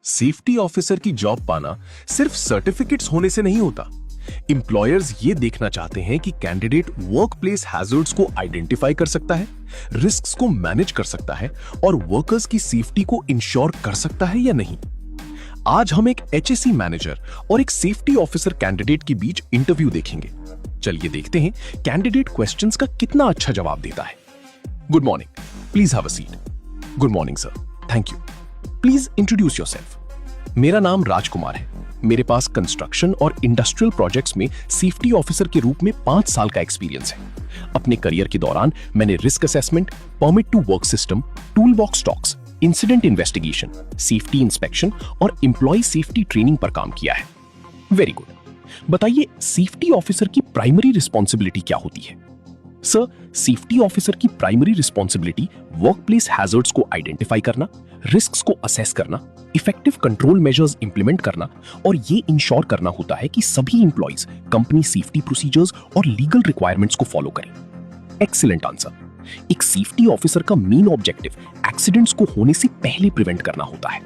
Safety officer की job पाना सिर्फ सर्टिफिकेट्स होने से नहीं होता। एम्प्लॉयर्स ये देखना चाहते हैं कि कैंडिडेट वर्कप्लेस हैजर्ड्स को आइडेंटिफाई कर सकता है, रिस्क्स को मैनेज कर सकता है और वर्कर्स की सेफ्टी को इंश्योर कर सकता है या नहीं। आज हम एक एचएससी मैनेजर और एक सेफ्टी ऑफिसर कैंडिडेट के बीच इंटरव्यू देखेंगे। चलिए देखते हैं कैंडिडेट क्वेश्चंस का कितना अच्छा जवाब देता है। Good morning, please have a seat. Good morning sir, thank you. Please introduce yourself. मेरा नाम राजकुमार है। मेरे पास कंस्ट्रक्शन और इंडस्ट्रियल प्रोजेक्ट्स में सेफ्टी ऑफिसर के रूप में 5 साल का एक्सपीरियंस है। अपने करियर के दौरान मैंने risk assessment, permit to work system, tool box talks, incident investigation, safety inspection और एम्प्लॉय सेफ्टी ट्रेनिंग पर काम किया है। Very good. बताइए, सेफ्टी ऑफिसर की प्राइमरी रिस्पॉन्सिबिलिटी क्या होती है? सर, सेफ्टी ऑफिसर की प्राइमरी रिस्पॉन्सिबिलिटी वर्कप्लेस हैजर्ड्स को आइडेंटिफाई करना, रिस्क्स को असेस करना, इफेक्टिव कंट्रोल मेजर्स इंप्लीमेंट करना और ये इंश्योर करना होता है कि सभी एम्प्लॉइज कंपनी सेफ्टी प्रोसीजर्स और लीगल रिक्वायरमेंट्स को फॉलो करें। Excellent answer. एक सेफ्टी ऑफिसर का मेन ऑब्जेक्टिव एक्सीडेंट्स को होने से पहले प्रिवेंट करना होता है।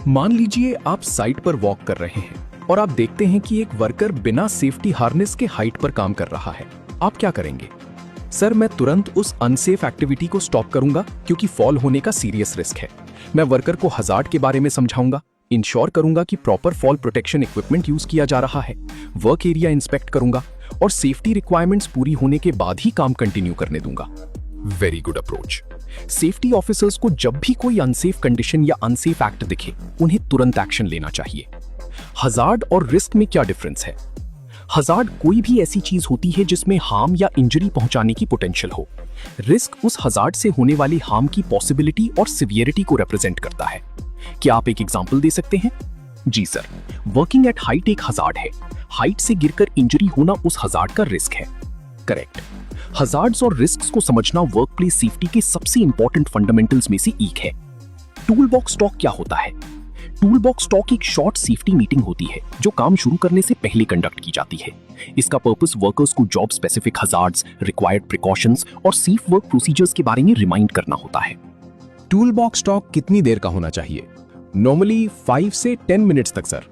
मान लीजिए आप साइट पर वॉक कर रहे हैं और आप देखते हैं कि एक वर्कर बिना सेफ्टी हार्नेस के हाइट पर काम कर रहा है। आप क्या करेंगे? सर, मैं तुरंत उस अनसेफ एक्टिविटी को स्टॉप करूंगा क्योंकि फॉल होने का सीरियस रिस्क है। मैं वर्कर को हजार्ड के बारे में समझाऊंगा, इंश्योर करूंगा कि proper fall protection equipment use किया जा रहा है, वर्क एरिया इंस्पेक्ट करूंगा और सेफ्टी रिक्वायरमेंट्स पूरी होने के बाद ही काम कंटिन्यू करने दूंगा। Very good approach. Safety officers को जब भी कोई अनसेफ कंडीशन या अनसेफ एक्ट दिखे, उन्हें तुरंत एक्शन लेना चाहिए। हजार्ड और रिस्क में क्या डिफरेंस है? हजार्ड कोई भी ऐसी चीज होती है जिसमें हार्म या इंजरी पहुंचाने की पोटेंशियल हो। रिस्क उस हजार्ड से होने वाली हार्म की पॉसिबिलिटी और सिवियरिटी को रिप्रेजेंट करता है। क्या आप एक एग्जांपल दे सकते हैं? जी सर, वर्किंग एट हाइट एक हजार्ड है। हाइट से गिरकर इंजरी होना उस हजार्ड का रिस्क है। करेक्ट। हजार्ड्स और रिस्क्स को समझना वर्कप्लेस सेफ्टी के सबसे इंपॉर्टेंट फंडामेंटल्स में से एक है। टूल बॉक्स टॉक क्या होता है? टूल बॉक्स टॉक एक शॉर्ट सेफ्टी मीटिंग होती है जो काम शुरू करने से पहले कंडक्ट की जाती है। इसका पर्पस वर्कर्स को job specific hazards, required precautions और सेफ वर्क प्रोसीजर्स के बारे में रिमाइंड करना होता है। टूल बॉक्स टॉक कितनी देर का होना चाहिए? नॉर्मली 5 से 10 मिनट्स तक sir.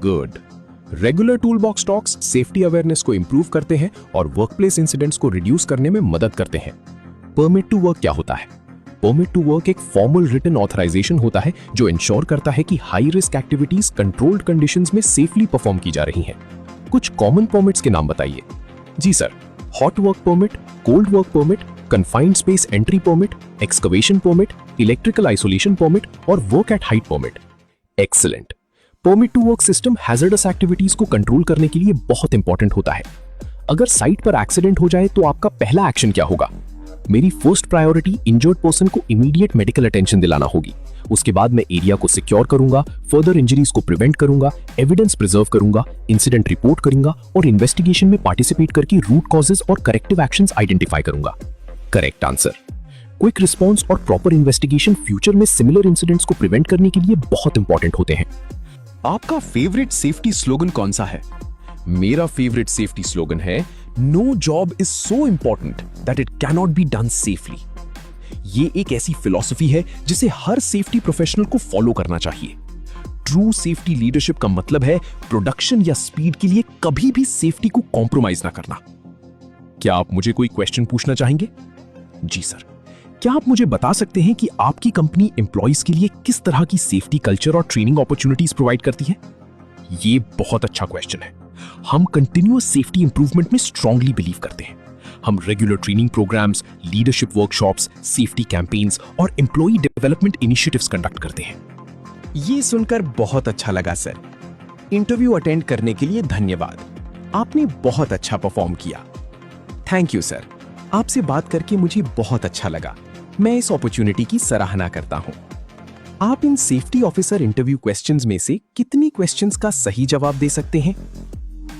Good. Regular tool box talks safety awareness को इंप्रूव करते हैं और वर्कप्लेस इंसिडेंट्स को रिड्यूस करने में मदद करते हैं। परमिट टू वर्क क्या होता है? परमिट टू वर्क एक फॉर्मल रिटन ऑथराइजेशन होता है जो इंश्योर करता है कि high risk activities controlled conditions में सेफली परफॉर्म की जा रही हैं। कुछ कॉमन परमिट्स के नाम बताइए। जी sir, hot work permit, cold work permit, confined space entry permit, excavation permit, electrical isolation permit और work at height permit. Excellent. Permit to work system hazardous activities को कंट्रोल करने के लिए बहुत इंपॉर्टेंट होता है। अगर साइट पर एक्सीडेंट हो जाए तो आपका पहला एक्शन क्या होगा? मेरी फर्स्ट प्रायोरिटी इंजर्ड पर्सन को इमीडिएट मेडिकल अटेंशन दिलाना होगी। उसके बाद मैं एरिया को सिक्योर करूंगा, फर्दर इंजरीज को प्रिवेंट करूंगा, एविडेंस प्रिजर्व करूंगा, इंसिडेंट रिपोर्ट करूंगा और इन्वेस्टिगेशन में पार्टिसिपेट करके रूट कॉजेस और करेक्टिव एक्शंस आइडेंटिफाई करूंगा। Correct answer. क्विक रिस्पॉन्स और प्रॉपर इन्वेस्टिगेशन फ्यूचर में सिमिलर इंसिडेंट्स को प्रिवेंट करने के लिए बहुत इंपॉर्टेंट होते हैं। आपका फेवरेट सेफ्टी स्लोगन कौन सा है? मेरा फेवरेट सेफ्टी स्लोगन है, no job is so important that it cannot be done safely. ये एक ऐसी फिलॉसफी है जिसे हर सेफ्टी प्रोफेशनल को फॉलो करना चाहिए। ट्रू सेफ्टी लीडरशिप का मतलब है प्रोडक्शन या स्पीड के लिए कभी भी सेफ्टी को कॉम्प्रोमाइज ना करना। क्या आप मुझे कोई क्वेश्चन पूछना चाहेंगे? जी सर। क्या आप मुझे बता सकते हैं कि आपकी कंपनी एम्प्लॉइज के लिए किस तरह की सेफ्टी कल्चर और ट्रेनिंग अपॉर्चुनिटीज प्रोवाइड करती है? ये बहुत अच्छा क्वेश्चन है। हम कंटिन्यूअस सेफ्टी इंप्रूवमेंट में स्ट्रांगली बिलीव करते हैं। हम regular training programmes, leadership workshops, safety campaigns और एम्प्लॉई डेवलपमेंट इनिशिएटिव्स कंडक्ट करते हैं। ये सुनकर बहुत अच्छा लगा सर। इंटरव्यू अटेंड करने के लिए धन्यवाद। आपने बहुत अच्छा परफॉर्म किया। Thank you sir. आपसे बात करके मुझे बहुत अच्छा लगा। मैं इस अपॉर्चुनिटी की सराहना करता हूं। आप इन सेफ्टी ऑफिसर इंटरव्यू क्वेश्चंस में से कितनी क्वेश्चंस का सही जवाब दे सकते हैं?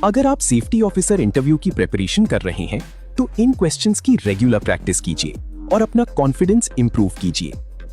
अगर आप सेफ्टी ऑफिसर इंटरव्यू की प्रिपरेशन कर रहे हैं तो इन क्वेश्चंस की रेगुलर प्रैक्टिस कीजिए और अपना कॉन्फिडेंस इंप्रूव कीजिए।